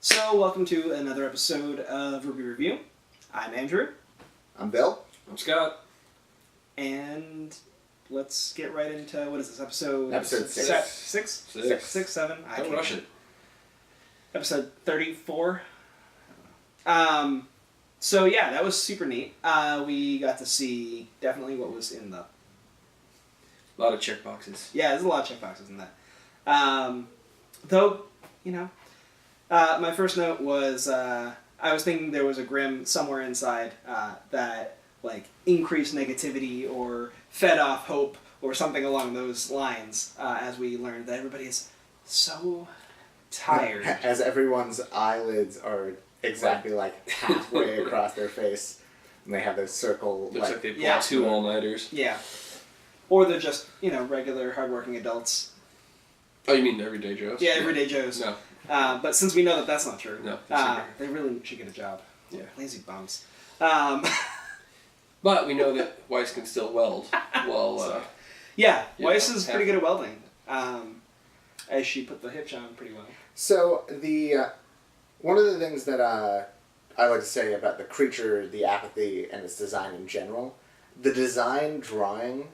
So, welcome to another episode of RWBY Review. I'm Andrew. I'm Bill. I'm Scott. And let's get right into, what is this, episode... Episode 6. 6, 7? Don't rush it. Episode 34. So yeah, that was super neat. We got to see definitely what was in the... A lot of check boxes. Yeah, there's a lot of checkboxes in that. Though, my first note was I was thinking there was a Grim somewhere inside that like increased negativity or fed off hope or something along those lines as we learned that everybody is so tired. As everyone's eyelids are exactly like halfway across their face and they have this circle. Looks like they pulled 2 all-nighters. Yeah. Or they're just, regular hardworking adults. Oh, you mean Everyday Joes? Yeah, Everyday Joes. No. But since we know that that's not true, No, they really should get a job. Yeah. Lazy bums. But we know that Weiss can still weld. Well, yeah, Weiss is pretty good at welding. As she put the hitch on pretty well. So one of the things that I like to say about the creature, the apathy, and its design in general, the design drawing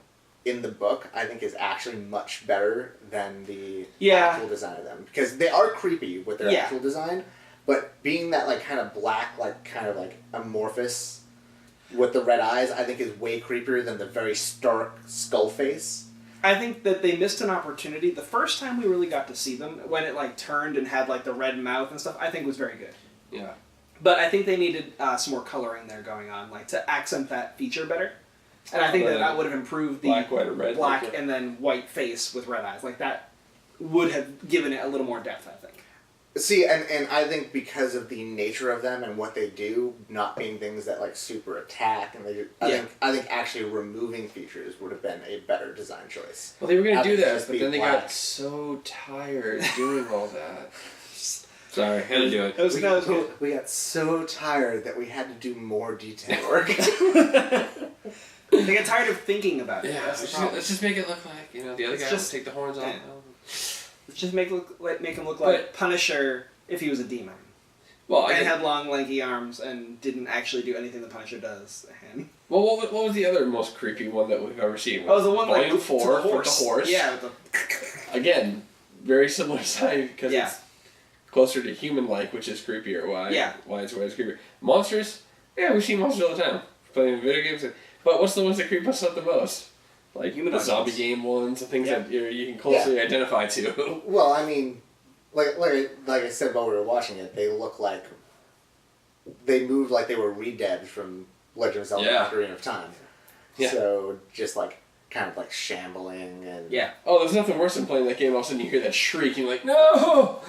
in the book, I think, is actually much better than the actual design of them. Because they are creepy with their actual design, but being that kind of black, kind of amorphous with the red eyes, I think is way creepier than the very stark skull face. I think that they missed an opportunity. The first time we really got to see them, when it turned and had the red mouth and stuff, I think was very good. Yeah. But I think they needed some more coloring there going on, to accent that feature better. And I think that would have improved the black, white, or red, black and then white face with red eyes. That would have given it a little more depth, I think. See, and I think because of the nature of them and what they do, not being things that super attack, and I think actually removing features would have been a better design choice. Well, they were going to do that, but then they got so tired doing all that. Sorry, had to do it. That was good. We got so tired that we had to do more detail work. They get tired of thinking about it. Yeah, let's just make it look like the other guy would take the horns off. Yeah. Let's just make him look like Punisher if he was a demon. Well, and had long, lanky arms and didn't actually do anything the Punisher does. Well, what was the other most creepy one that we've ever seen? Oh, the one Volume with 4 the with the horse. Yeah. Again, very similar design because it's closer to human-like, which is creepier. Why it's creepier. Monsters? Yeah, we see monsters all the time. Playing video games. But what's the ones that creep us out the most? The zombie game ones, the things that you can closely identify to. Well, I mean, like I said while we were watching it, they look like they moved like they were redebbed from Legend of Zelda: Ocarina of Time. Yeah. So just kind of shambling and Oh, there's nothing worse than playing that game. All of a sudden you hear that shriek, and you're like, no!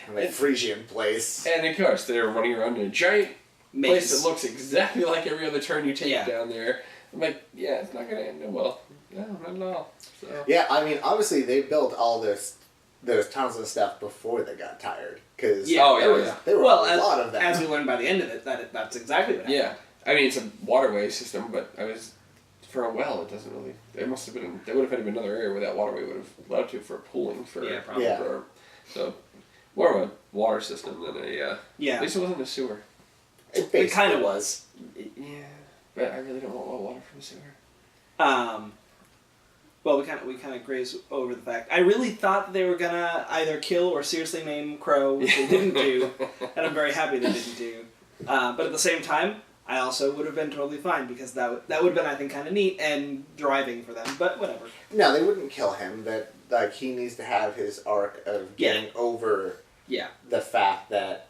And they freeze you in place. And of course they're running around in a giant place that looks exactly like every other turn you take down there. I'm like, it's not going to end well. No, not at all. So. Yeah, I mean, obviously they built all those tunnels and stuff before they got tired. Because there were a lot of them. As we learned by the end of it, that's exactly what happened. Yeah. I mean, it's a waterway system, but for a well, it doesn't really... There would have had to be another area where that waterway would have allowed to for pooling for... Yeah, probably. So, more of a water system than a... At least it wasn't a sewer. It kind of was. Yeah. But I really don't want water from the sewer. Well, we kind of grazed over the fact. I really thought that they were gonna either kill or seriously maim Crow, which they didn't do, and I'm very happy they didn't do. But at the same time, I also would have been totally fine because that would have been, I think, kind of neat and driving for them. But whatever. No, they wouldn't kill him. That he needs to have his arc of getting over the fact that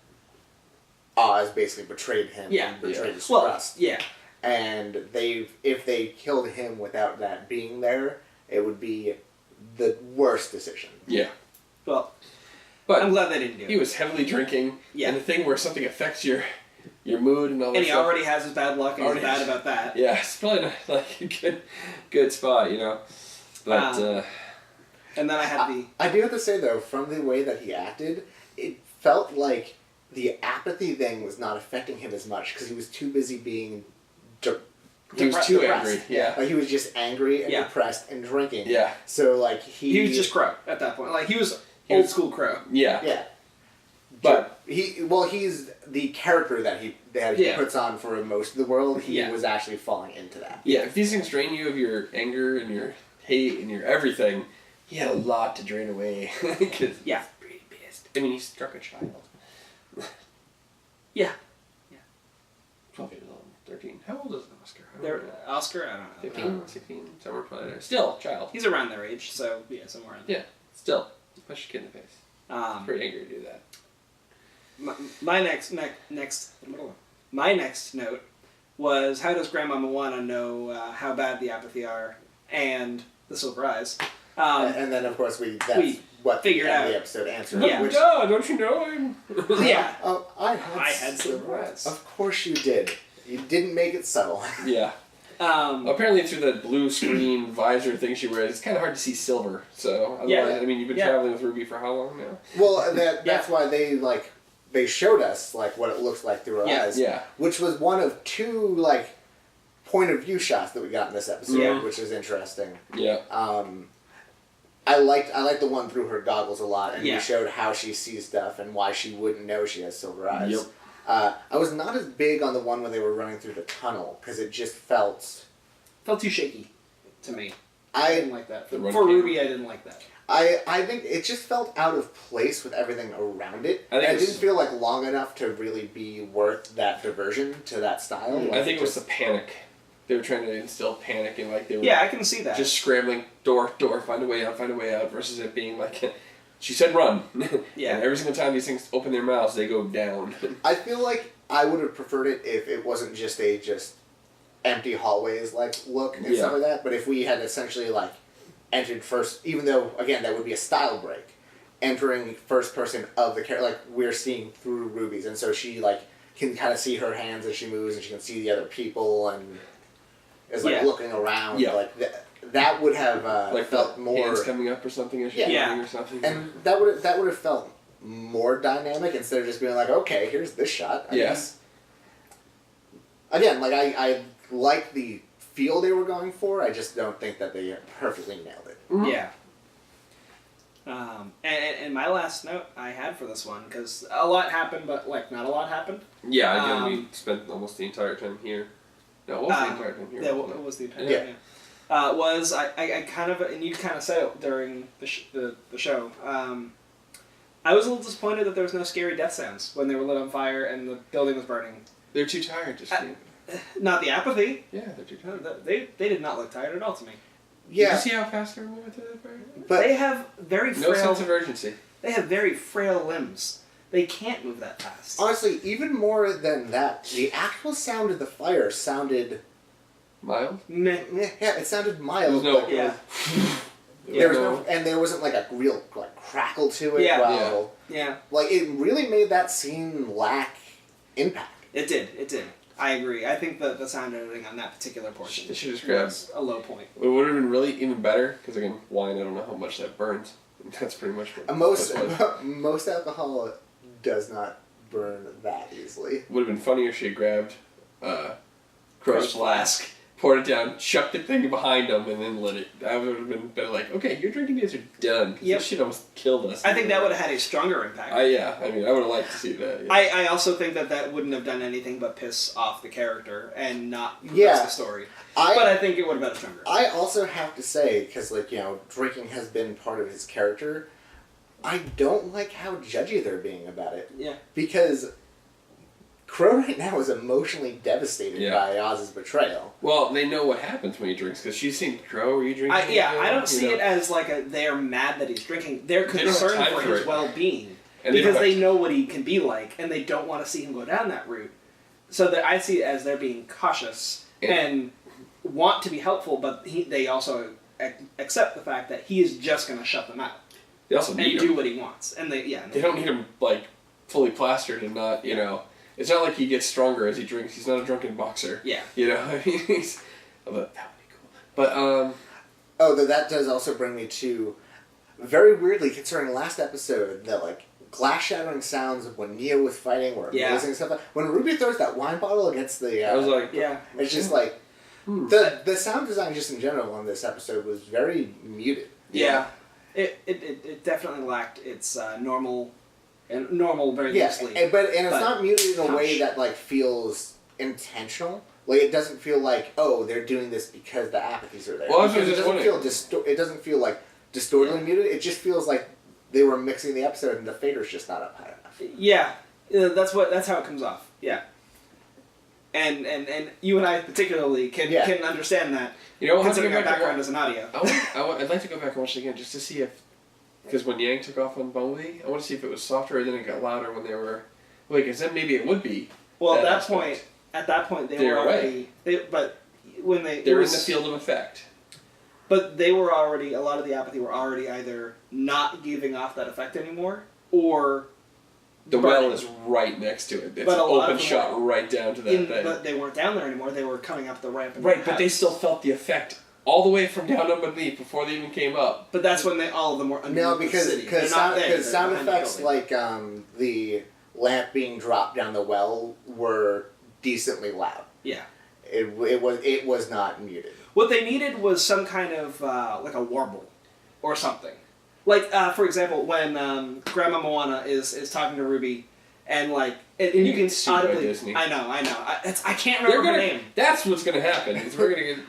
Oz basically betrayed him and betrayed his trust. Yeah. And if they killed him without that being there, it would be the worst decision. Yeah. Well, but I'm glad they didn't do it. He was heavily drinking. Yeah. And the thing where something affects your mood and all that and stuff. he already has his bad luck and he's bad about that. Yeah, it's probably not a good spot, But and then I had I do have to say though, from the way that he acted, it felt like the apathy thing was not affecting him as much because he was too busy being he was too angry. Yeah. He was just angry and depressed and drinking. Yeah. So he was just Crow at that point. He was old school Crow. Yeah. Yeah. But he's the character that he puts on for most of the world. He was actually falling into that. Yeah, if these things drain you of your anger and your hate and your everything, he had a lot to drain away. Cause he's pretty pissed. I mean, he struck a child. Yeah. 12 years old, 13. How old is Oscar? Oscar, I don't know. 15, 16, somewhere probably there. Still, child. He's around their age, so yeah, somewhere in there. Yeah, still. Push your kid in the face. It's pretty angry to do that. My next note was, how does Grandmama Wanna know how bad the apathy are and the silver eyes? And then, of course, we figured out the episode answered. Yeah. Don't you know him? Yeah. Oh, I had silver eyes. Of course you did. You didn't make it subtle. Yeah. Apparently through the blue screen visor thing she wears, it's kind of hard to see silver. So, otherwise, I mean, you've been traveling with Ruby for how long now? Well, that's why they showed us what it looks like through her eyes. Yeah. Which was one of two point of view shots that we got in this episode, which is interesting. Yeah. I liked the one through her goggles a lot, and we showed how she sees stuff and why she wouldn't know she has silver eyes. Yep. I was not as big on the one when they were running through the tunnel because it just felt too shaky to me. I didn't like that. For Ruby, I didn't like that. I think it just felt out of place with everything around it. It didn't feel long enough to really be worth that diversion to that style. I think it was the panic. They were trying to instill panic and they were I can see that. Just scrambling door, find a way out versus it being she said run. Yeah. And every single time these things open their mouths, they go down. I feel like I would have preferred it if it wasn't just empty hallways look and stuff like that, but if we had essentially entered first, even though again that would be a style break, entering first person of the character, we're seeing through Ruby's, and so she can kind of see her hands as she moves, and she can see the other people and is looking around. Yeah. That would have felt more hands coming up or something as she's running or something. And that would have felt more dynamic instead of just being okay, here's this shot. I guess. Again, I like the feel they were going for. I just don't think that they perfectly nailed it. Mm-hmm. Yeah. And my last note I had for this one, because a lot happened, but not a lot happened. Yeah, again, we spent almost the entire time here. No, it was the entire time here. Yeah, what was the entire time? Yeah. Was I kind of, and you kind of said it during the show. I was a little disappointed that there was no scary death sounds when they were lit on fire and the building was burning. They're too tired to scream. Not the apathy. Yeah, they're too tired. They did not look tired at all to me. Yeah. Did you see how fast they were moving through that fire? But they have very frail... No sense of urgency. They have very frail limbs. They can't move that fast. Honestly, even more than that, the actual sound of the fire sounded... Mild? Meh. Yeah, it sounded mild. There was no... and there wasn't a real crackle to it. Yeah. It really made that scene lack impact. It did. I agree. I think the sound editing on that particular portion was a low point. It would have been really even better, because again, wine, I don't know how much that burns. That's pretty much what most alcohol does not burn that easily. Would have been funnier if she had grabbed Crow's flask, poured it down, chucked the thing behind him, and then lit it. That would have been better. Okay, your drinking days are done. Yep. This shit almost killed us. I think that would have had a stronger impact. I would have liked to see that. Yeah. I also think that wouldn't have done anything but piss off the character and not progress the story. But I think it would have been stronger. I also have to say, because drinking has been part of his character, I don't like how judgy they're being about it. Yeah. Because Crow right now is emotionally devastated by Oz's betrayal. Well, they know what happens when he drinks, because she's seen Crow, are you drinking? I don't see it as they're mad that he's drinking. They're concerned for his well-being. Because they know what he can be like, and they don't want to see him go down that route. So I see it as they're being cautious and want to be helpful, but they also accept the fact that he is just going to shut them out. They also need him. Do what he wants. And they don't need him, fully plastered and not, It's not like he gets stronger as he drinks. He's not a drunken boxer. Yeah. But that would be cool. But, that does also bring me to, very weirdly, considering last episode, the, glass-shattering sounds of when Neo was fighting were amazing and stuff. When Ruby throws that wine bottle against the... I was it's just the sound design just in general on this episode was very muted. Yeah. It definitely lacked its normal and normal very loosely. And it's not muted in a way that like feels intentional. Like it doesn't feel like, oh, they're doing this because the apathies are there. Well, it doesn't feel like distortedly muted. It just feels like they were mixing the episode and the fader's just not up high enough. Yeah, that's how it comes off. Yeah. And you and I particularly can understand that. You know, considering our background as an audio. I'd like to go back and watch it again just to see if, because when Yang took off on Bumblebee, I want to see if it was softer or then it got louder when they were. Wait, because then maybe it would be. Well, at that point, they were already. They were in the field of effect. But they were already. A lot of the apathy were already either not giving off that effect anymore, or the well is right next to it. It's an open shot right down to that thing. But they weren't down there anymore. They were coming up the ramp. Right, but they still felt the effect all the way from down underneath before they even came up. But that's when all of them were underneath the city. Because sound effects like the lamp being dropped down the well were decently loud. Yeah. It was not muted. What they needed was some kind of like a warble or something. Like, for example, when Grandma Moana is talking to Ruby, and like, and you can audibly. Disney. I know. I can't remember her name. That's what's gonna happen. We're gonna get.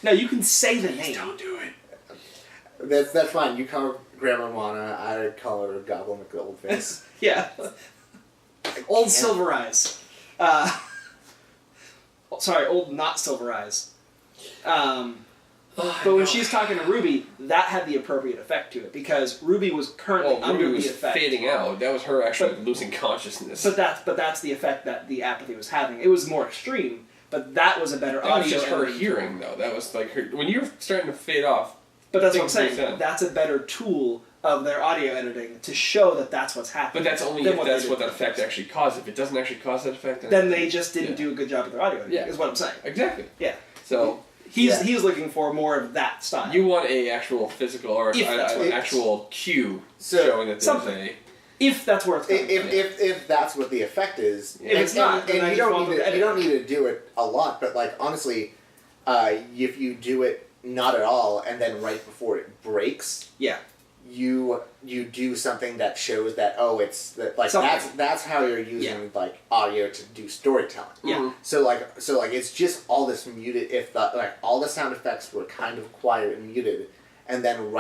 No, you can say the name. Don't do it. That's fine. You call her Grandma Moana. I call her Goblin McGoldface. Yeah. Old Silver Eyes. Sorry, old not Silver Eyes. But when she's talking to Ruby, that had the appropriate effect to it because Ruby was currently under the effect. Fading out. That was her actually losing consciousness. But that's the effect that the apathy was having. It was more extreme, but that was a better audio. That was just her hearing, though. That was like her when you're starting to fade off. But that's what I'm saying. That's a better tool of their audio editing to show that that's what's happening. But that's only if that's what that effect actually caused. If it doesn't actually cause that effect, then they just didn't do a good job with their audio editing. Yeah. Is what I'm saying. Exactly. Yeah. So. He's looking for more of that style. You want a actual physical or an actual cue showing that there's something. If that's where it's coming from. If that's what the effect is, if it's not, then you don't need to do it a lot. But like honestly, if you do it not at all and then right before it breaks, you do something that shows that it's that like that's how you're using like audio to do storytelling. Yeah. So like it's just all this muted. If all the sound effects were kind of quiet and muted, and then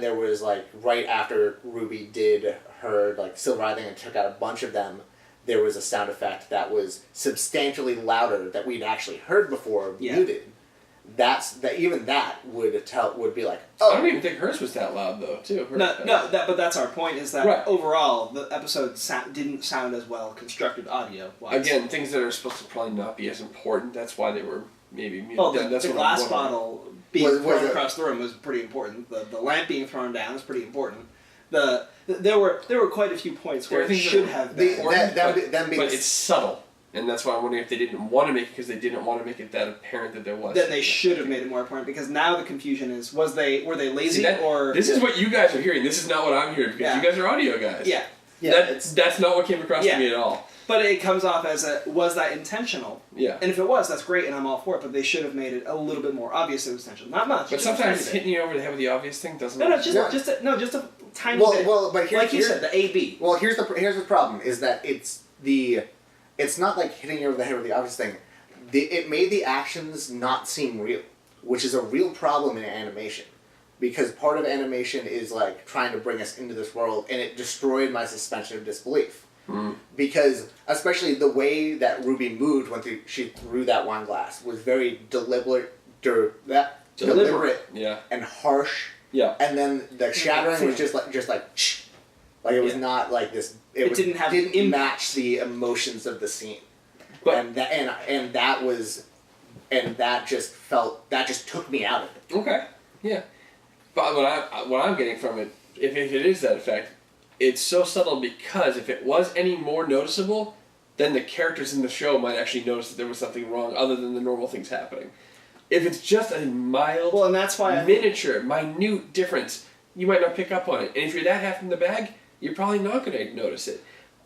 there was like right after Ruby did her like silver eye thing and took out a bunch of them, there was a sound effect that was substantially louder that we'd actually heard before muted. Even that would be like, I don't even think hers was that loud though, too. But that's our point is that overall the episode didn't sound as well constructed audio-wise. Again, things that are supposed to probably not be as important. That's why they were maybe muted. Well, the glass bottle being thrown across the room was pretty important. The lamp being thrown down was pretty important. There were quite a few points where it should have been important, but it's subtle. And that's why I'm wondering if they didn't want to make it because they didn't want to make it that apparent that there was. Then they should have made it more apparent because now the confusion is were they lazy or this is what you guys are hearing. This is not what I'm hearing because you guys are audio guys. Yeah. That's not what came across to me at all. But it comes off as was that intentional? Yeah. And if it was, that's great, and I'm all for it. But they should have made it a little bit more obvious it was intentional. Not much. But sometimes hitting you over the head with the obvious thing doesn't. Just a tiny bit. Well, but like you said, the AB. Well, here's the problem is that it's not like hitting you over the head with the obvious thing. It made the actions not seem real, which is a real problem in animation. Because part of animation is like trying to bring us into this world, and it destroyed my suspension of disbelief. Mm. Because especially the way that Ruby moved when she threw that wine glass was very deliberate and harsh. Yeah. And then the shattering was just like shh. Like it was not like this. It didn't match the emotions of the scene, and that just took me out of it. Okay, yeah, but what I'm getting from it, if it is that effect, it's so subtle because if it was any more noticeable, then the characters in the show might actually notice that there was something wrong other than the normal things happening. If it's just a mild, and that's why minute difference, you might not pick up on it, and if you're that half in the bag. You're probably not going to notice it.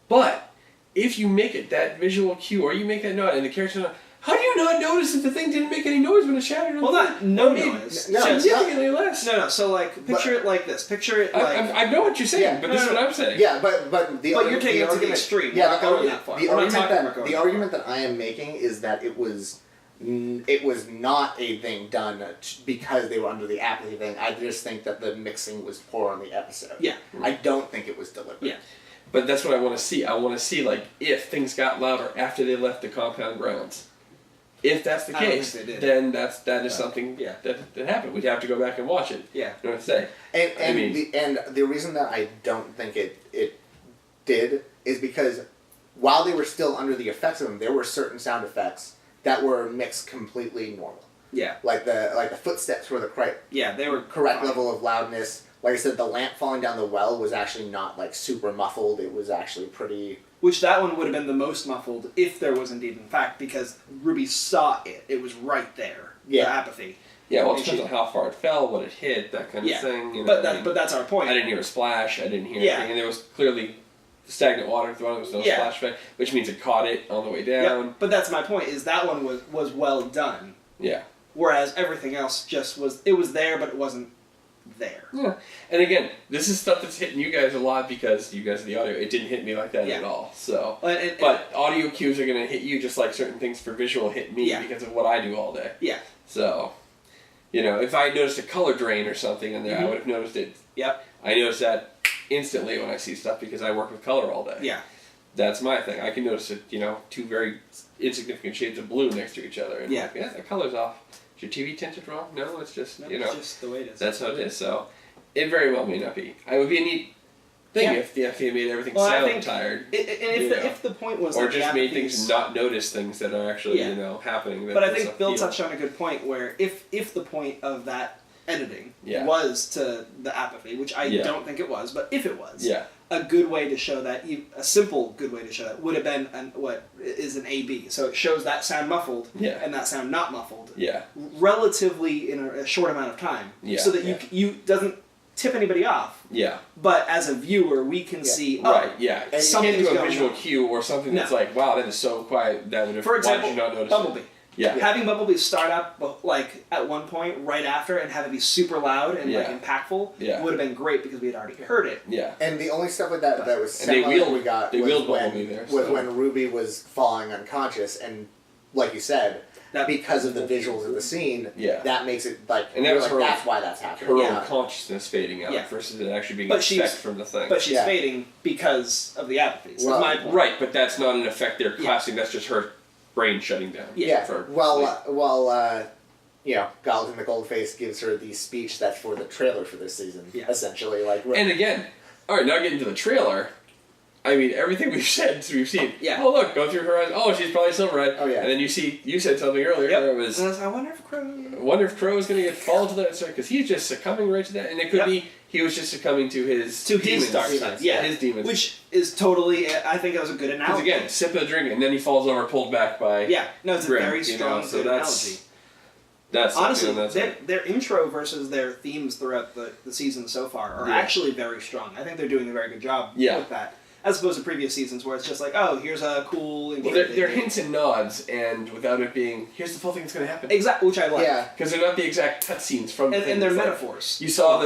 But if you make it that visual cue, or you make that note, and the character, How do you not notice that the thing didn't make any noise when it shattered? Well, not no noise. No, significantly less. No. So like, picture it like this. Picture it like. I know what you're saying, but this is what I'm saying. Yeah, but you're taking it to the extreme. Yeah, we're not going that far. The argument that I am making is that it was not a thing done because they were under the apathy thing. I just think that the mixing was poor on the episode. Yeah. I don't think it was deliberate. Yeah. But that's what I want to see. I want to see, like, if things got louder after they left the compound grounds. If that's the case, then that is something that happened. We'd have to go back and watch it. Yeah. You know what I'm saying? And the reason that I don't think it did is because while they were still under the effects of them, there were certain sound effects that were mixed completely normal. Yeah. Like the footsteps were the they were correct level of loudness. Like I said, the lamp falling down the well was actually not like super muffled. It was actually pretty. Which that one would have been the most muffled if there was indeed in fact, because Ruby saw it. It was right there. Yeah. The apathy. Yeah, well, it depends on how far it fell, what it hit, that kind of thing. You know, but that's our point. I didn't hear a splash. I didn't hear anything, and there was clearly stagnant water at the bottom. There was no splash effect, which means it caught it on the way down. Yep. But that's my point. Is that one was well done. Yeah. Whereas everything else just was there, but it wasn't there. Yeah. And again, this is stuff that's hitting you guys a lot because you guys are the audio. It didn't hit me like that at all. So, but audio cues are going to hit you just like certain things for visual hit me because of what I do all day. Yeah. So, you know, if I noticed a color drain or something in there, I would have noticed it. Yep. I notice that instantly when I see stuff because I work with color all day. Yeah. That's my thing. I can notice it, you know, two very insignificant shades of blue next to each other. And like, the color's off. Is your TV tinted wrong? No, it's just, you know. It's just the way it is. That's how it is. So, it very well may not be. It would be a neat thing if the FDA made everything sound tired. If the point was... Or just made things not notice things that are actually, you know, happening. But I think Bill touched on a good point where if the point of that editing was to the apathy, which I don't think it was, but if it was... A good way to show that, a simple good way to show that, would have been what is an A/B. So it shows that sound muffled and that sound not muffled. Relatively in a short amount of time. So that you doesn't tip anybody off. But as a viewer, we can see. And you can't do a visual on. cue or something that's like, wow, that is so quiet. That would have. For example, why did you not notice Bumblebee. Yeah. Having Bumblebee start up like at one point right after and have it be super loud and like impactful would have been great because we had already heard it. And the only stuff like that was similar we got was when Ruby was falling unconscious, and like you said, because of the visuals of the scene, that makes it like, and that was like that's why that's happening. Her own consciousness fading out versus it actually being an effect from the thing. But she's fading because of the apathy. So well, my point. Right, but that's not an effect they're classing. That's just her brain shutting down. While you know, Goggles and the Goldface gives her the speech that's for the trailer for this season, essentially. Like, and again, all right, now getting to the trailer. I mean, everything we've seen. Oh, look, go through her eyes. Oh, she's probably silver-eyed. Oh, yeah. And then you said something earlier where it was... I wonder if Crow... is going to fall to that... Because he's just succumbing right to that. And it could be he was just succumbing to his demons. Dark side. Yeah, his demons. Which is totally... I think that was a good analogy. Because again, sip of the drink, and then he falls over, pulled back by... Yeah, no, it's Grim, a very strong so analogy. That's honestly, their intro versus their themes throughout the season so far are actually very strong. I think they're doing a very good job with that. As opposed to previous seasons where it's just like, oh, here's a cool... Well, they're hints and nods, and without it being, here's the full thing that's going to happen. Exactly, which I like. Yeah. Because they're not the exact cutscenes from the thing. And they're metaphors. You saw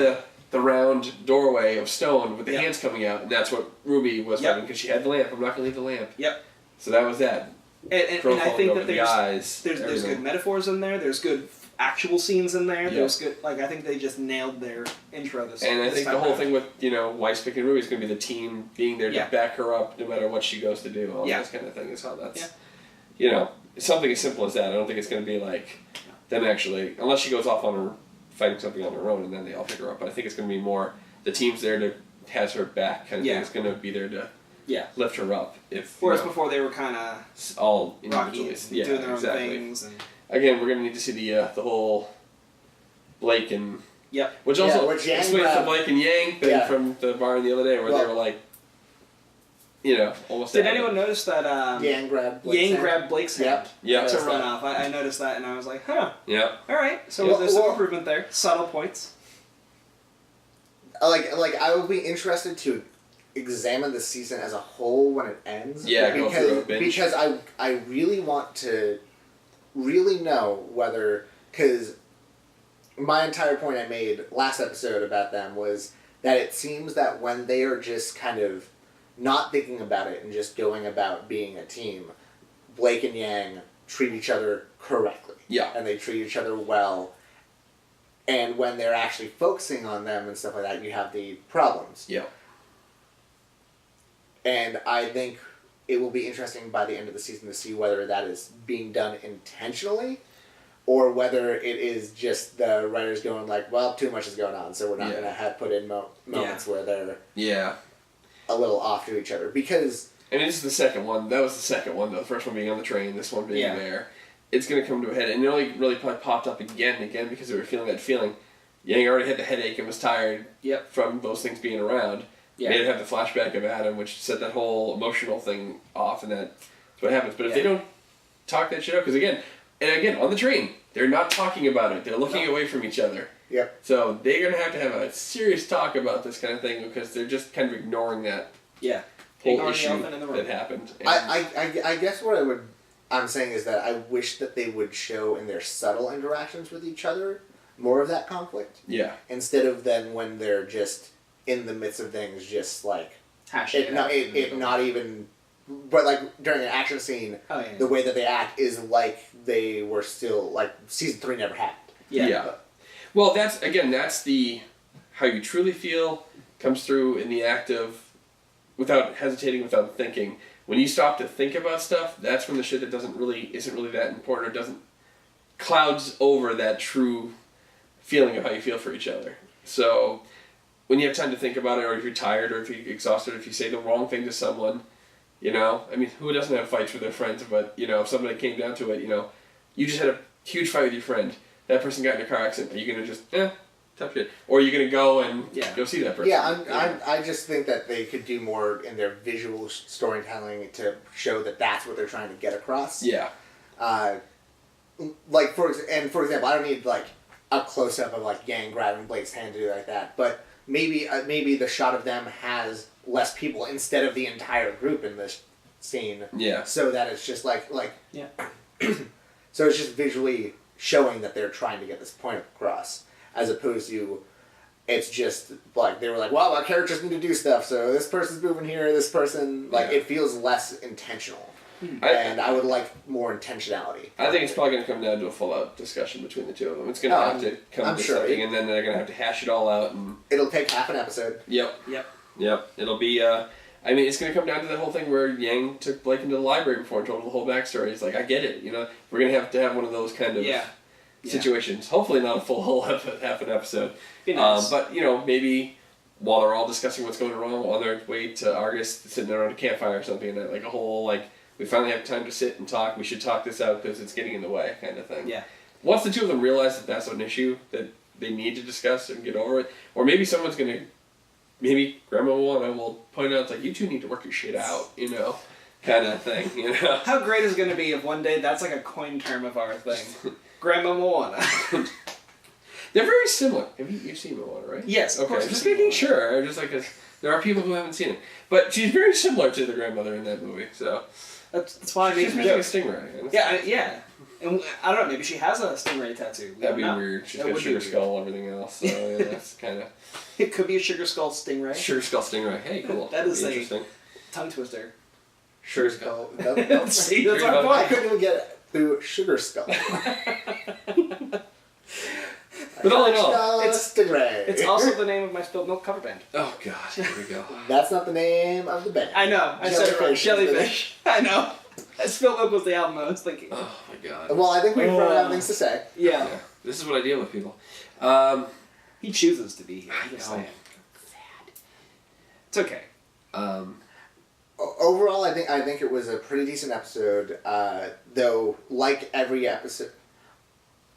the round doorway of stone with the hands coming out, and that's what Ruby was having, because she had the lamp. I'm not going to leave the lamp. Yep. So that was that. And I think that there's good metaphors in there, there's good actual scenes in there, there's good... Like, I think they just nailed their intro this And I think the whole thing with, you know, Weiss and Ruby is going to be the team being there to back her up no matter what she goes to do. All this kind of thing is how that's... You know, something as simple as that. I don't think it's going to be like them actually... Unless she goes off on her... fighting something on her own and then they all pick her up. But I think it's going to be more... The team's there to... has her back kind of thing. It's going to be there to... lift her up. Whereas before they were kind of all rocky, doing their own things. And... Again, we're gonna need to see the whole Blake and which explains the Blake and Yang thing from the barn the other day, where they were like, you know, almost. Did anyone notice that Yang grabbed Blake's hand to run off? I noticed that and I was like, huh. Yeah. All right. So there's some improvement there. Subtle points. Like I would be interested to examine the season as a whole when it ends. Yeah, go through a binge. Because I really want to really know whether, because my entire point I made last episode about them was that it seems that when they are just kind of not thinking about it and just going about being a team, Blake and Yang treat each other correctly. Yeah. And they treat each other well. And when they're actually focusing on them and stuff like that, you have the problems. Yeah. And I think it will be interesting by the end of the season to see whether that is being done intentionally or whether it is just the writers going like, well, too much is going on, so we're not going to have put in moments where they're a little off to each other. Because... And this is the second one. That was the second one, though. The first one being on the train, this one being there. It's going to come to a head. And it only really popped up again and again because they were feeling that feeling. Yang already had the headache and was tired from those things being around. Yeah. Made it have the flashback of Adam, which set that whole emotional thing off, and that's what happens. But if they don't talk that shit out, because again, on the train, they're not talking about it. They're looking away from each other. Yep. So they're going to have a serious talk about this kind of thing because they're just kind of ignoring that whole issue that happened. And I guess what I'm saying is that I wish that they would show in their subtle interactions with each other more of that conflict. Yeah. Instead of then when they're just in the midst of things, just like it not even, but like during an action scene, the way that they act is like they were still like season 3 never happened. Yeah. Well, that's the how you truly feel comes through in the act of without hesitating, without thinking. When you stop to think about stuff, that's when the shit that isn't really that important or doesn't clouds over that true feeling of how you feel for each other. So when you have time to think about it, or if you're tired, or if you're exhausted, if you say the wrong thing to someone, I mean, who doesn't have fights with their friends? But, if somebody came down to it, you just had a huge fight with your friend. That person got in a car accident. Are you going to just, tough shit? Or are you going to go and go see that person? Yeah, I just think that they could do more in their visual storytelling to show that that's what they're trying to get across. Yeah. Like, for example, I don't need, like, a close-up of, like, Yang grabbing Blake's hand to do like that, but maybe the shot of them has less people instead of the entire group in this scene. Yeah. So that it's just like so it's just visually showing that they're trying to get this point across, as opposed to it's just like they were like, well, our characters need to do stuff, so this person's moving here, this person it feels less intentional. And I would like more intentionality. I think it's probably going to come down to a full-out discussion between the two of them. It's going to have to come to something, and then they're going to have to hash it all out. And it'll take half an episode. Yep. It'll be, it's going to come down to that whole thing where Yang took Blake into the library before and told him the whole backstory. He's like, I get it. We're going to have one of those kind of situations. Hopefully not a full half an episode. Be nice. But, maybe while they're all discussing what's going wrong on their way to Argus, sitting around a campfire or something, and like a whole, we finally have time to sit and talk. We should talk this out because it's getting in the way, kind of thing. Yeah. Once the two of them realize that that's an issue that they need to discuss and get over it, or maybe someone's going to, maybe Grandma Moana will point out, it's like, you two need to work your shit out, kind of thing, How great is it going to be if one day that's like a coin term of our thing? Grandma Moana. They're very similar. You've seen Moana, right? Yes, of course. Just making sure. Just like there are people who haven't seen it, but she's very similar to the grandmother in that movie. So that's why I made she's the missing joke. a stingray. Yeah. And I don't know. Maybe she has a stingray tattoo. That'd be weird. She's got sugar skull and everything else. So that's kind of. It could be a sugar skull stingray. Sugar skull stingray. Hey, cool. That is interesting. A tongue twister. Sugar skull. See, that's our point. I couldn't even get it through sugar skull. But all in all, it's stingray. It's also the name of my spilled milk cover band. Oh god, here we go. That's not the name of the band. I know. I said it wrong. Jellyfish. I know. Spilled milk was the album I was thinking. Oh my god. Well, I think we've run out of things to say. Yeah. This is what I deal with, people. He chooses to be here. Sad. It's okay. Overall, I think it was a pretty decent episode. Though, like every episode,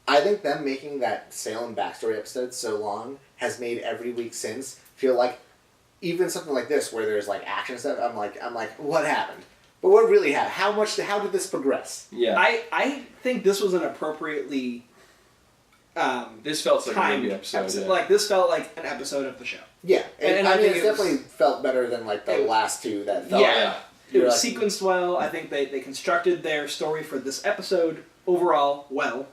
I think them making that Salem backstory episode so long has made every week since feel like even something like this where there's like action stuff. I'm like, what happened? But what really happened? How did this progress? Yeah, I think this was an appropriately. This felt like a movie episode. Yeah. Like this felt like an episode of the show. Yeah, and I mean, it's definitely felt better than like the last two that felt. Yeah. It was sequenced well. I think they constructed their story for this episode overall well.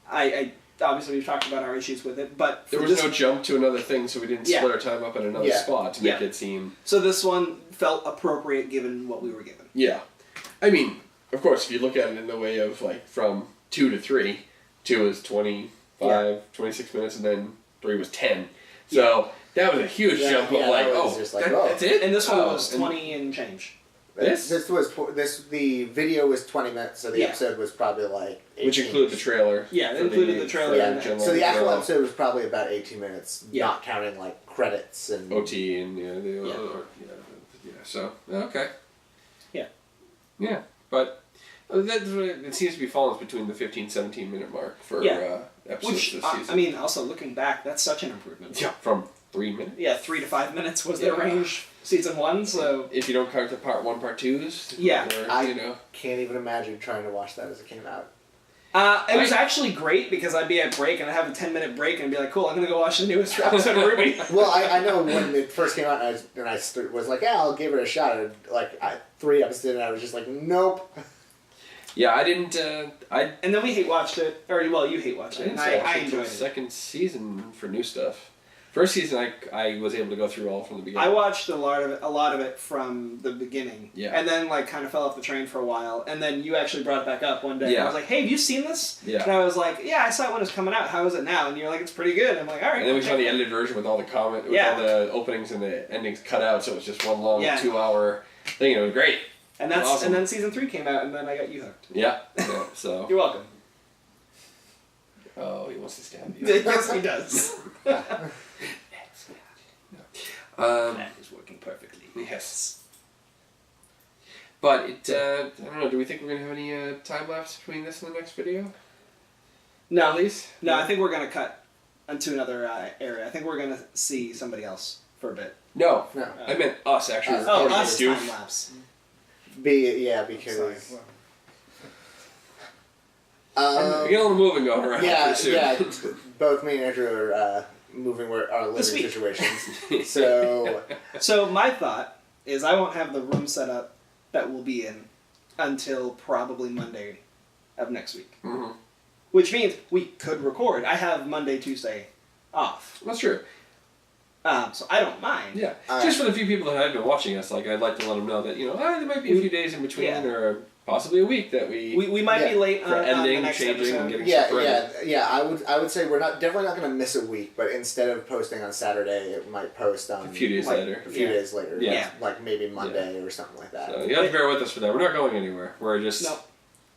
I obviously we've talked about our issues with it, but there was no jump to another thing, so we didn't split our time up at another spot to make it seem. So this one felt appropriate given what we were given. Yeah, I mean, of course, if you look at it in the way of like from 2 to 3, 2 was 25, 26 minutes, and then 3 was 10. So that was a huge jump of that's it. And this one was 20 and change. The video was 20 minutes, so the episode was probably like 18. Which included the trailer. Yeah, it included the trailer. Yeah. So the actual episode was probably about 18 minutes, not counting like credits and OT and So okay. Yeah, but it seems to be falling between the 15-17 minute mark for episodes this season. I mean, also looking back, that's such an improvement. Yeah, from 3 minutes. Yeah, 3 to 5 minutes was their range. Season 1, so if you don't count the part 1, part 2s, I can't even imagine trying to watch that as it came out. It was actually great because I'd be at break and I'd have a 10-minute break and be like, cool, I'm gonna go watch the newest episode of RWBY. Well, I know when it first came out and I was like, I'll give it a shot. And 3 episodes and I was just like, nope. Yeah, I didn't. And then we hate watched it, or you hate watched it, and I enjoyed it. Second season for new stuff. First season, I was able to go through all from the beginning. I watched a lot of it from the beginning. Yeah. And then kind of fell off the train for a while, and then you actually brought it back up one day. Yeah. And I was like, hey, have you seen this? Yeah. And I was like, yeah, I saw it when it was coming out. How is it now? And you're like, it's pretty good. I'm like, all right. And then we saw the edited version with all the with all the openings and the endings cut out, so it was just one long 2-hour thing. It was great. And that's awesome. And then season 3 came out, and then I got you hooked. Yeah. So. You're welcome. Oh, he wants to stab you. Yes, he does. That is working perfectly. Yes. But I don't know, do we think we're going to have any time lapse between this and the next video? No. At least? No, I think we're going to cut into another area. I think we're going to see somebody else for a bit. No. I meant us, actually. Us time lapse. Because... we get a little moving going around pretty soon. Yeah, both me and Andrew are... moving our living situations. So my thought is I won't have the room set up that we'll be in until probably Monday of next week. Mm-hmm. Which means we could record. I have Monday, Tuesday off. That's true. So I don't mind. Yeah. Just for the few people that have been watching us, I'd like to let them know that, there might be a few days in between or possibly a week that we might be late for ending, the next changing, episode. and getting stuff ready. I would say we're definitely not going to miss a week, but instead of posting on Saturday, it might post on a few days later. A few days later. Yeah. Like maybe Monday or something like that. So you have to bear with us for that. We're not going anywhere. We're just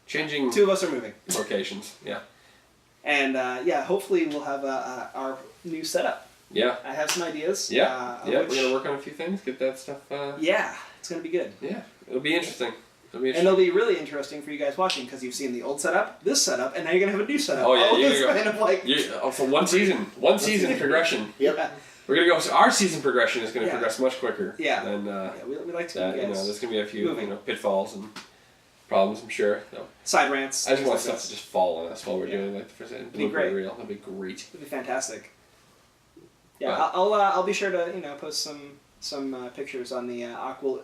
changing. 2 of us are moving locations. Yeah. And hopefully we'll have our new setup. Yeah. I have some ideas. Yeah. We're gonna work on a few things. Get that stuff. It's gonna be good. Yeah. It'll be interesting. And it'll be really interesting for you guys watching because you've seen the old setup, this setup, and now you're gonna have a new setup. Oh yeah, for one season progression. Yep. We're gonna go. So our season progression is gonna progress much quicker. Yeah. Than we like to. There's gonna be a few pitfalls and problems. I'm sure. So. Side rants. I just want stuff to just fall on us while we're doing the first. It'd be great. That'd be great. It'd be fantastic. Yeah, I'll be sure to post some pictures on the Aqua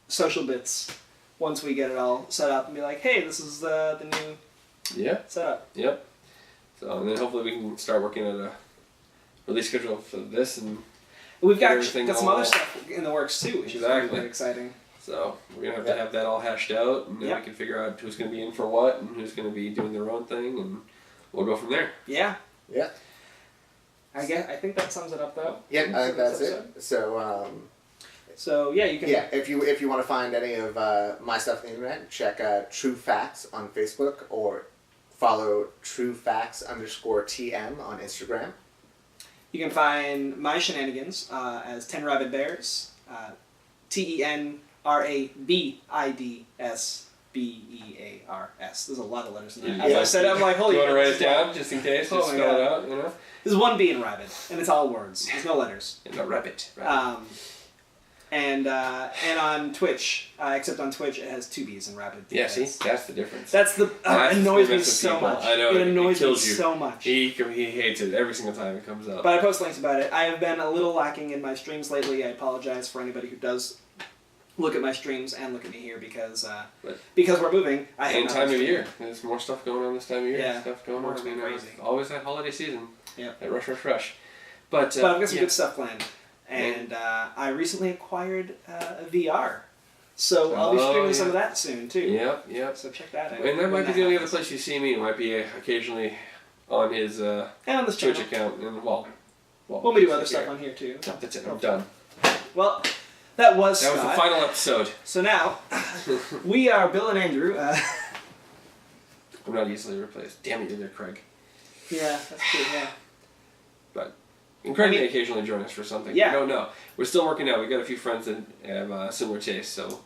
social bits once we get it all set up and be like, hey, this is the new setup. Yep. So and then hopefully we can start working at a release schedule for this and we've got some other stuff in the works too, which is really exciting. So we're gonna have to have that all hashed out and then we can figure out who's gonna be in for what and who's gonna be doing their own thing and we'll go from there. Yeah. Yeah. I think that sums it up though. Yeah, I think that's it. So you can. Yeah, if you want to find any of my stuff on the internet, check True Facts on Facebook or follow TrueFacts_TM on Instagram. You can find my shenanigans as 10 Rabid Bears, TenRabidSBears. There's a lot of letters in there. As I said, I'm like, holy. You want to write it down just in case? Just spell it out, There's one B in Rabid, and it's all words. There's no letters. No rabbit. And on Twitch, except on Twitch it has 2 B's in Rabid. Yeah, see, that's the difference. That's the annoys me so much. I know it annoys me so much. He hates it every single time it comes up. But I post links about it. I have been a little lacking in my streams lately. I apologize for anybody who does look at my streams and look at me here because we're moving. And time of year. There's more stuff going on this time of year. Yeah. Stuff going on. Crazy. Always that holiday season. Yeah. That rush. But I've got some good stuff planned. And I recently acquired a VR. So I'll be streaming some of that soon, too. Yep. So check that out. And that might be the only other place you see me. It might be occasionally on his and on this Twitch channel. account. And we'll do other stuff on here, too. No, that's it. I'm done. Well, that was the final episode. So now, we are Bill and Andrew. I'm not easily replaced. Damn it, you're there, Craig. Yeah, that's true, yeah. But Craig may occasionally join us for something. Yeah. We don't know. We're still working out. We've got a few friends that have similar tastes, so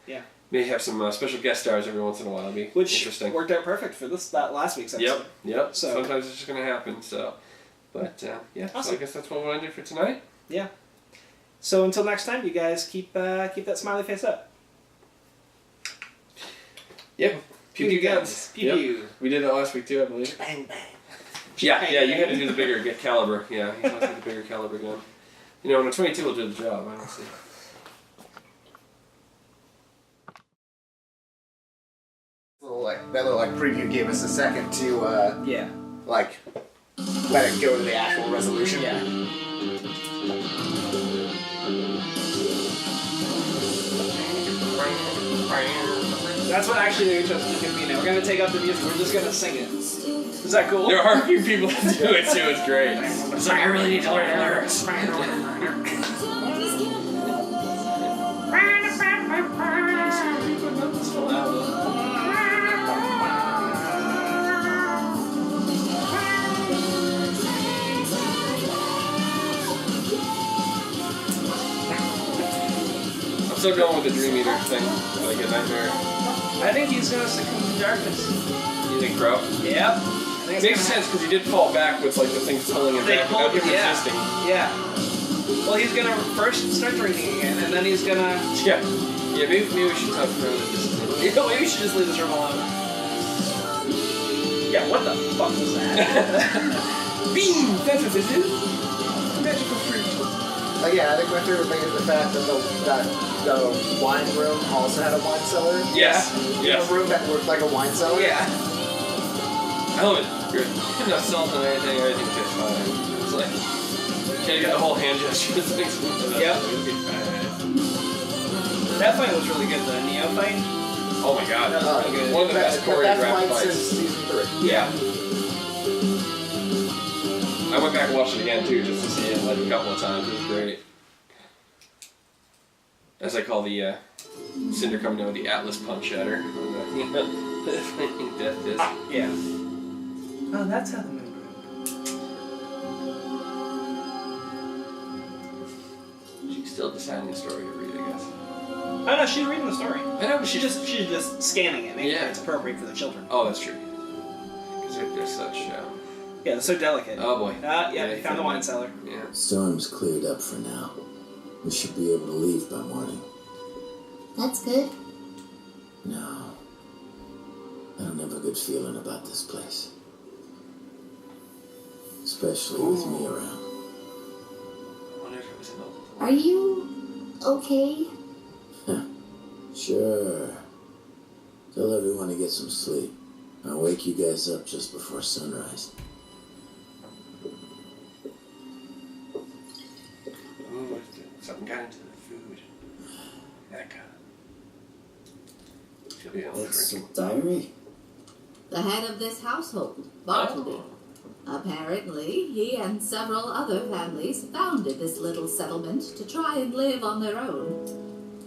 may have some special guest stars every once in a while. It'll be interesting. Worked out perfect for that last week's episode. Yep. So sometimes it's just going to happen, so. But, awesome. So I guess that's what we'll do for tonight. Yeah. So until next time, you guys keep that smiley face up. Yep. Pew pew guns. Pew pew. We did it last week too, I believe. Bang bang. Yeah, you had to do the bigger caliber. Yeah, you have to do the bigger caliber gun. You know, and a 22 will do the job, honestly. That little preview gave us a second to let it go to the actual resolution. Yeah. That's what actually the intro is going to be now. We're going to take out the music. We're just going to sing it. Is that cool? There are a few people that do it too. It's great. It's like, I really need to learn the lyrics. I'm still going with the Dream Eater thing. Like a nightmare. I think he's going to succumb to darkness. You think, bro? Yep. Makes sense because he did fall back with like the things pulling him back without him resisting. Yeah. Well, he's gonna first start drinking again, and then he's gonna. Yeah. Maybe we should talk further. Maybe we should just leave this room alone. Yeah. What the fuck was that? Bean. That's what this is. Magical fruit. I think my favorite thing is the fact that the wine room also had a wine cellar. Yes. A room that looked like a wine cellar. Yeah. I love it. You're not salt on anything. Everything tastes fine. It's like, can't get the whole hand gesture. Yep. That fight was really good. The Neo fight. Oh my god. That was really good. One of the best choreographed fights fights. since season 3. Yeah. I went back and watched it again too, just to see it like a couple of times. It was great. As I call the Cinder coming out with the Atlas punch at her. Death disc. Yeah. Oh, that's how the moon grew. She's still deciding the story to read, I guess. Oh no, she's reading the story. I know, but she's just scanning it, making sure Yeah. it's appropriate for the children. Oh, that's true. Because they're such. Yeah, they're so delicate. Oh boy. Yeah, we found the wine cellar. Yeah. Storm's cleared up for now. We should be able to leave by morning. That's good. No. I don't have a good feeling about this place. Especially with me around. I wonder if it was an old. Are you okay? Sure. Tell everyone to get some sleep. I'll wake you guys up just before sunrise. Ooh, something got into the food. That guy. Should be able That's to a drink. diary? The head of this household, Bartleby. Apparently, he and several other families founded this little settlement to try and live on their own.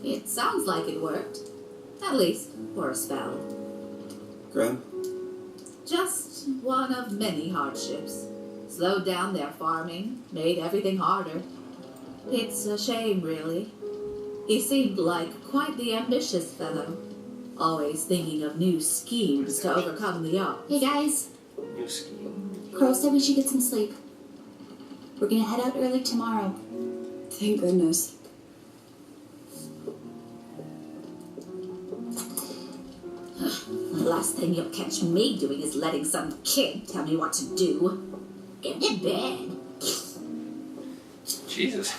It sounds like it worked. At least, for a spell. Graham? Just one of many hardships. Slowed down their farming, made everything harder. It's a shame, really. He seemed like quite the ambitious fellow. Always thinking of new schemes to overcome the odds. Hey guys, New scheme. Crow said we should get some sleep. We're gonna head out early tomorrow. Thank goodness. The last thing you'll catch me doing is letting some kid tell me what to do. Get to bed. Jesus.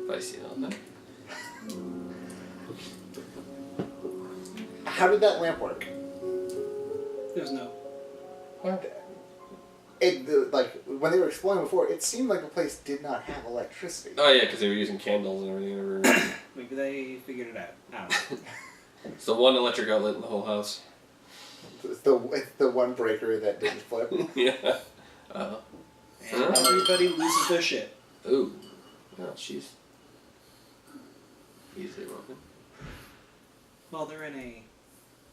Spicy, don't they? How did that lamp work? There's no. Like when they were exploring before, it seemed like the place did not have electricity. Oh yeah, because they were using candles and everything. Maybe they figured it out. I don't know. It's the one electric outlet in the whole house. It's the one breaker that didn't flip. Yeah. And everybody loses their shit. Ooh. Oh, she's easily broken. Well, they're in a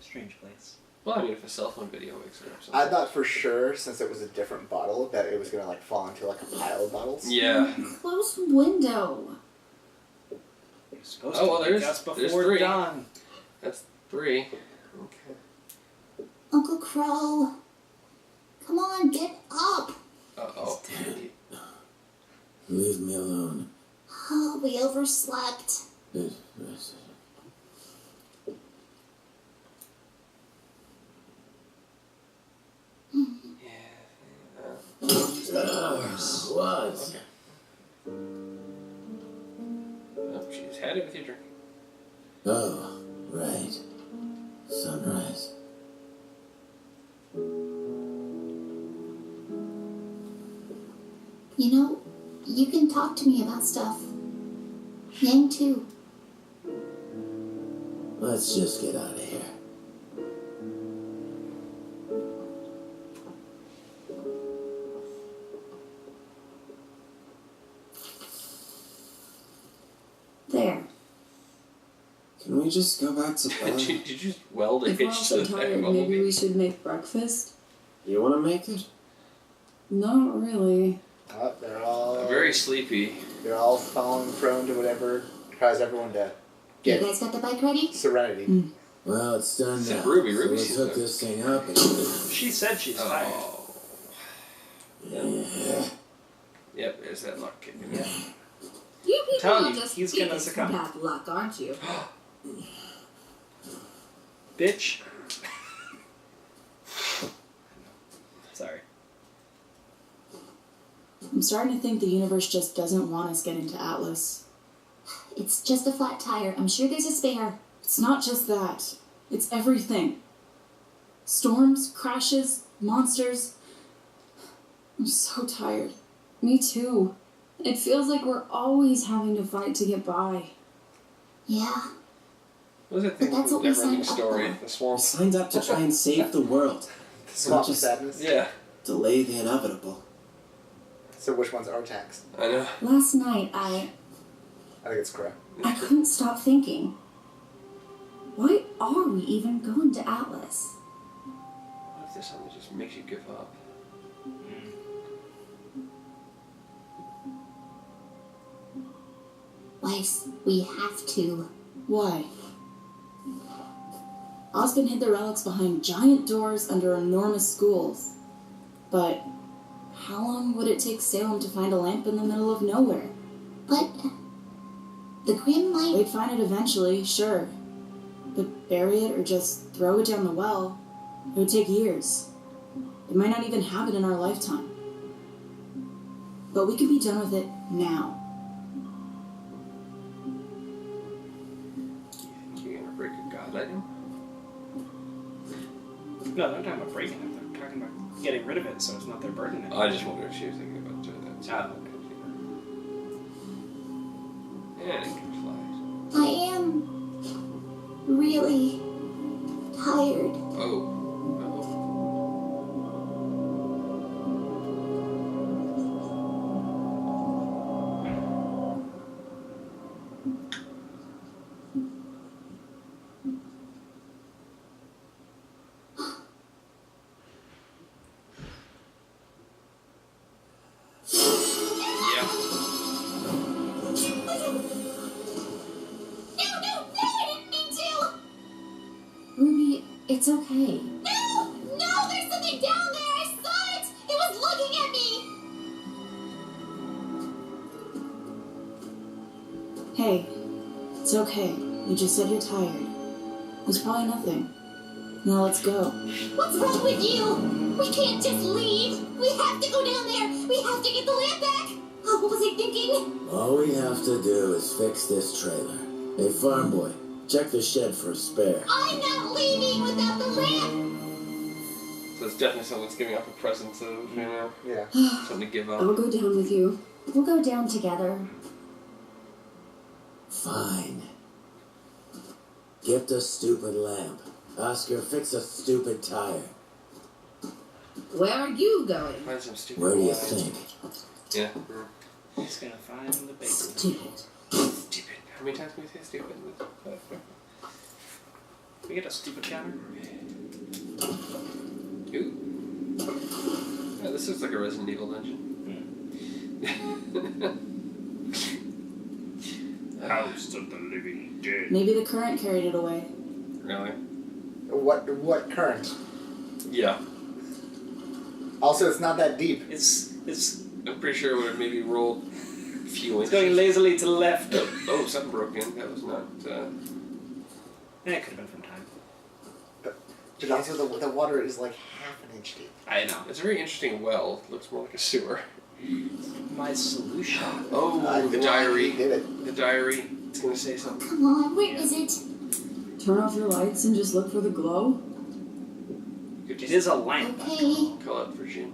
strange place. Well, I mean, if a cell phone video wakes her up. I thought for sure, since it was a different bottle, that it was gonna like fall into like a pile of bottles. Yeah. Close window. You're supposed Oh, well, to there's- just there's before 3. dawn. That's 3. Okay. Uncle Crow. Come on, get up. Uh-oh. Leave me alone. Oh, we overslept. What? Oh, she's had it with your drink. Oh, right. Sunrise. You know, you can talk to me about stuff. Yang too. Let's just get out of here. There. Can we just go back to bed? Did you just weld a If we're all hitch so to the back tired, of maybe Bumblebee? we should make breakfast? You want to make it? Not really. Oh, they're all I'm very sleepy. They're all falling prone to whatever cause everyone to You get guys got the bike ready? serenity. Well, it's done Said now. Ruby. So Ruby let's sees hook it. this thing up and... She said she's tired. Oh. Yeah. Yep, there's that luck kicking in. Yeah. You people telling are you, just he's gonna speaking succumb. from bad luck, aren't you? Bitch. Sorry. I'm starting to think the universe just doesn't want us getting to Atlas. It's just a flat tire. I'm sure there's a spare. It's not just that. It's everything. Storms, crashes, monsters. I'm so tired. Me too. It feels like we're always having to fight to get by. Yeah. What was that thing But that's from the what we Neverending signed up Story? for. The We swamp. signed up to try and save the world. Swamp just- sadness. Yeah, Delay the inevitable. So which ones are taxed? I know. Last night, I think it's correct. I couldn't stop thinking. Why are we even going to Atlas? What if there's something that just makes you give up? Weiss, we have to. Why? Osmond hid the relics behind giant doors under enormous schools. But how long would it take Salem to find a lamp in the middle of nowhere? But the Grim might. They'd find it eventually, sure. But bury it or just throw it down the well, it would take years. It might not even happen in our lifetime. But we could be done with it now. You're gonna break a god item? No, they're not talking about breaking it. They're talking about getting rid of it so it's not their burden anymore. I just wonder if she was thinking about doing that. too. Oh. Yeah, it can fly. I am really tired. Oh. Yeah. No, I didn't mean to! Ruby, it's okay. No! No, there's something down there! I saw it! It was looking at me! Hey, it's okay. You just said you're tired. There's probably nothing. Now let's go. What's wrong with you? We can't just leave! We have to go down there! We have to get the lamp back! Oh, what was I thinking? All we have to do is fix this trailer. Hey, farm boy, Check the shed for a spare. I'm not leaving without the lamp. So it's definitely someone that's giving up a presence of, you know, Yeah. something to give up. I'll go down with you. We'll go down together. Fine. Get the stupid lamp. Oscar, fix a stupid tire. Where are you going? Find some stupid Where do you line. think? Yeah. He's gonna find the basement. Stupid. Stupid. How many times can we say stupid? We get a stupid counter. Ooh. Yeah, this looks like a Resident Evil dungeon. House of the Living Dead. Maybe the current carried it away. Really? What current? Yeah. Also, it's not that deep. It's I'm pretty sure it would have maybe rolled a few inches. going lazily to the left. Oh, something broke in. That was not. Yeah, it could have been from time. But also, the water is like half an inch deep. I know. It's a very interesting well. It looks more like a sewer. My solution. Oh, the He diary. did it. The diary. It's gonna say something. Come on, where is it? Turn off your lights and just look for the glow? You could It just is a lamp. Okay. call out for Jean.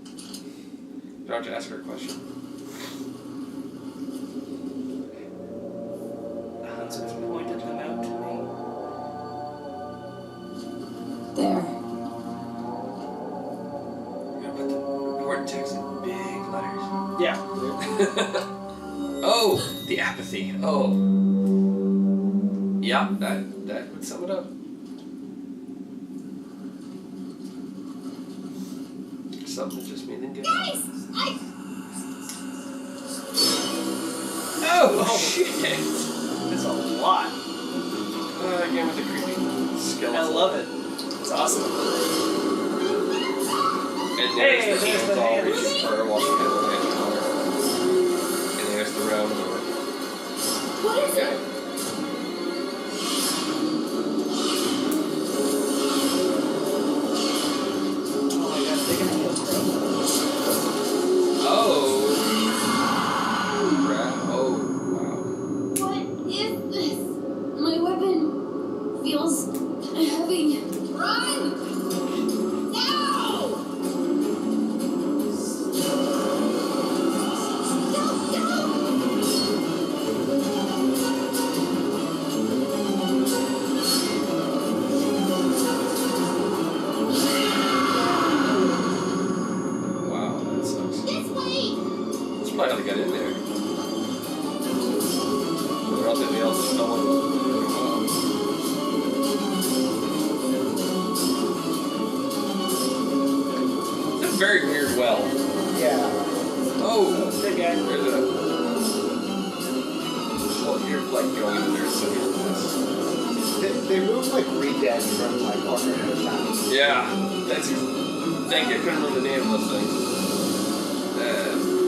You don't have to ask her a question. The huntsman's pointed them out to me. There. We're gonna put the important text in big letters. Yeah. Oh, the apathy. Oh. Yeah, that would sum it up. Something that just made them give up. Guys, Oh, shit! It's a lot. Again with the creepy skeleton. I love it. It's awesome. And Hey, there's the there's hands the all hand. reaching for her while she has her hand on her. And there's the round door. what is Okay. it? Oh my god, they can kill Crow. Oh. Crap. Oh, wow. What is this? My weapon feels heavy. Run! No! No! Wow, that sucks. This way! That's probably how they got in there. Or else they all just fell over. Wow. It's a very weird well. Yeah. Oh! Big guy. There's a... Well, you're like going in there, so you're this. They moved like Red from like Ocarina of Time. Yeah, that's... Thank you, I couldn't remember the name of those things.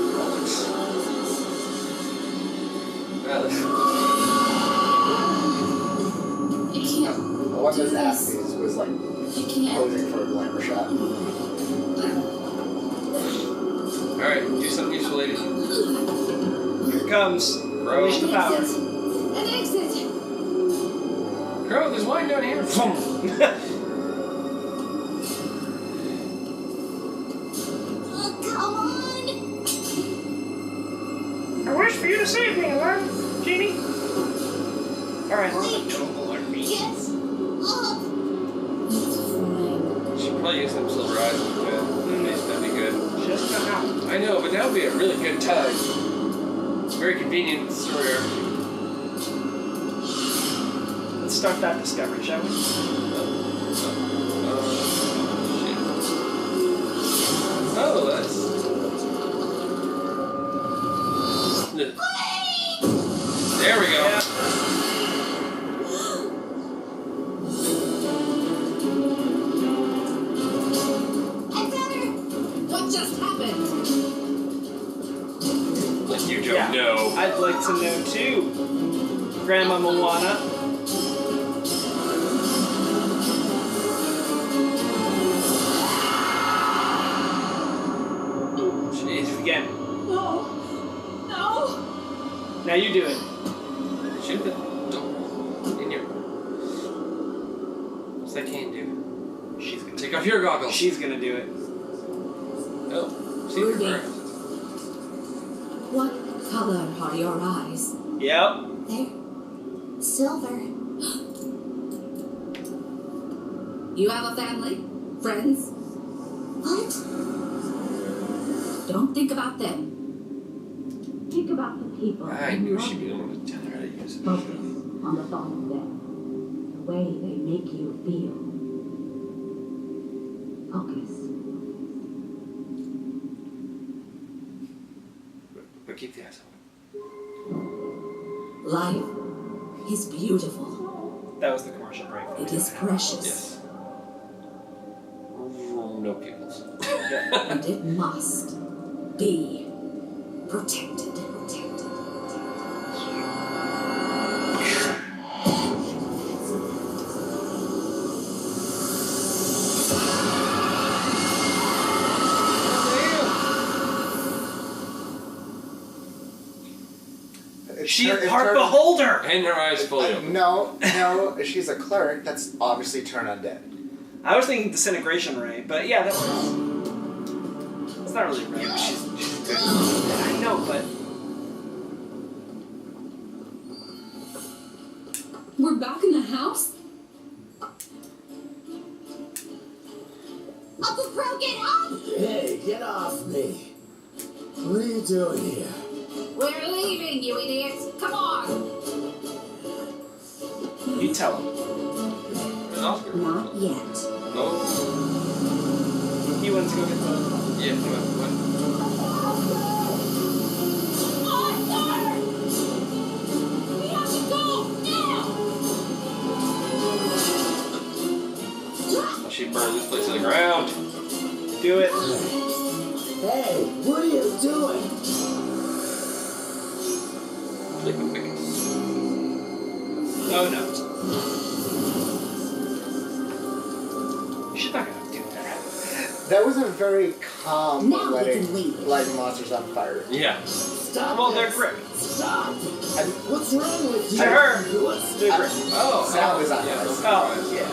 Bollocks. I can't. One of do his this. asses was like I can't. posing for a glamour shot. Alright, do something useful, lady. Here it comes. Crow. Unleash the power. An exit! Crow, there's wine down here. Oh, come on! I wish for you to save me, Alarm. Genie. Alright. Wait. Don't alert me. Get up! Should probably use them silver eyes as well. That'd be good. Just now. I know, but that would be a really good time. It's very convenient, sort of. Let's start that discovery, shall we? Shit. Oh, that's... There we go. Yeah. I found her! What just happened? Like you don't Yeah. know. I'd like to know too. Grandma Moana. Jeez. Again. No! No! Now you do it. Shoot the door in your I can't do. She's gonna Take off your goggles. She's gonna do it. Oh, see Ruby. the What color are your eyes? Yep. They're silver. You have a family? Friends? What? Don't think about them. Think about the people. I you knew love. she'd be the one to tell her how to use it. Focus on the thought of them. The way they make you feel. Focus. But keep the eyes open. Life is beautiful. That was the commercial break. It is precious. Yes. No pupils. And it must be protected. She's part beholder! And her eyes fully open. No, she's a cleric. That's obviously turn undead. I was thinking disintegration ray, but yeah, that works. It's not really ray. She's good. I know, but We're back in the house? Uncle Crow, get up! Hey, get off me. What are you doing here? We're leaving, you idiots! Come on! you tell him. An Oscar. Not yet. Oh. He wants to go get the. Yeah, what? Arthur! We have to go now! She burned this place to the ground. Do it. Hey, what are you doing? Oh no. She's not gonna do that. That was a very calm Now we can leave. lighting monsters on fire. Yeah. Stop Well, they're this. grip. Stop. What's wrong with you? To her. What's They're grip. Oh. Sound is on Yeah. fire. Oh, yeah.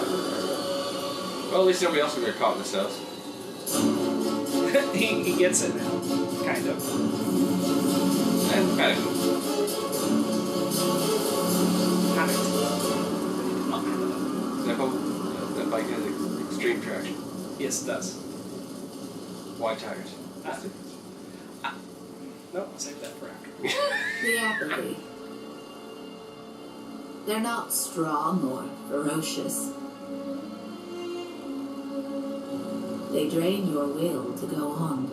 Well, at least nobody else will get caught in this house. he gets it now. Kind of. And panic. Kind of. That bike has extreme traction. Yes, it does. Wide tires. Nope, I'll save that for after. The apathy. They're not strong or ferocious. They drain your will to go on.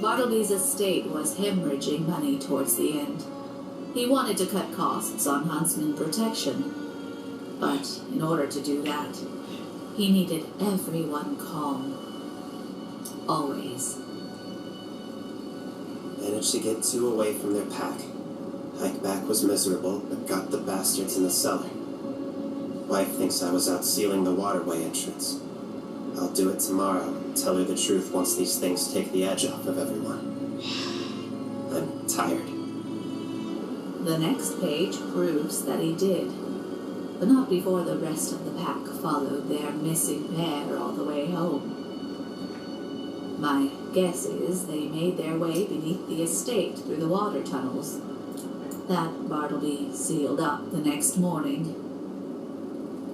Bartleby's estate was hemorrhaging money towards the end. He wanted to cut costs on huntsman protection. But in order to do that, he needed everyone calm. Always. Managed to get 2 away from their pack. Hike back was miserable, but got the bastards in the cellar. Wife thinks I was out sealing the waterway entrance. I'll do it tomorrow and tell her the truth once these things take the edge off of everyone. I'm tired. The next page proves that he did, but not before the rest of the pack followed their missing pair all the way home. My guess is they made their way beneath the estate through the water tunnels. That Bartleby sealed up the next morning.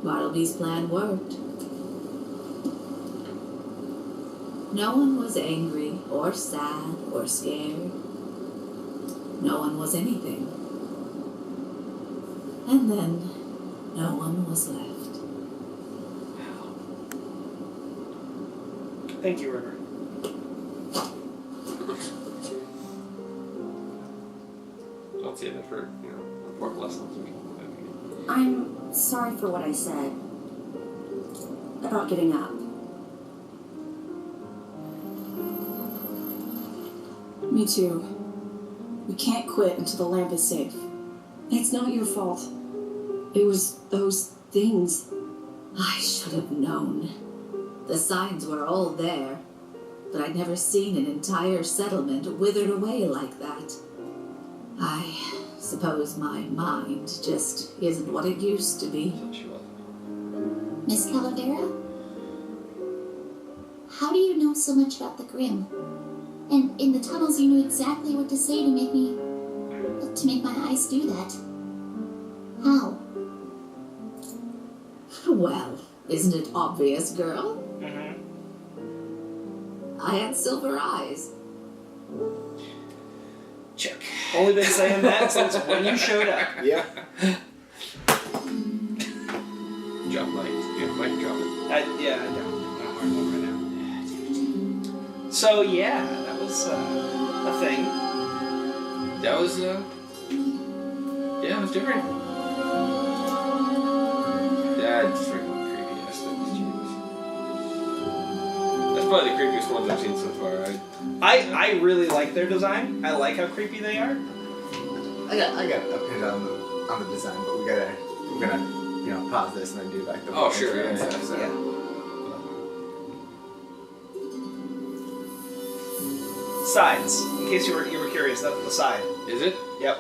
Bartleby's plan worked. No one was angry or sad or scared. No one was anything. And then no one was left. Thank you, River. Don't say that for, important lessons. I'm sorry for what I said about getting up. Me too. We can't quit until the lamp is safe. It's not your fault. It was those things. I should have known. The signs were all there, but I'd never seen an entire settlement withered away like that. I Suppose my mind just isn't what it used to be. She was. Miss Calavera? How do you know so much about the Grimm? And in the tunnels you knew exactly what to say to make my eyes do that. How? Well, isn't it obvious, girl? Mm-hmm. I had silver eyes. Check. Only been saying that since when you showed up. Yeah. Drop mic. Yeah, mic drop it. I don't. Not hard one right now. So yeah, that was a thing. That was yeah, it was different. That's freaking creepy ass things, Jesus. That's probably the creepiest ones I've seen so far. I really like their design. I like how creepy they are. I got opinion on the design, but we're gonna pause this and then do like the Oh, sure, yeah, and yeah. stuff, so. Yeah. Sides. In case you were curious, that's the side. Is it? Yep.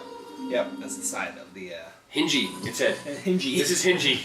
That's the side of the Hingy, it said. hingy. This is Hingy.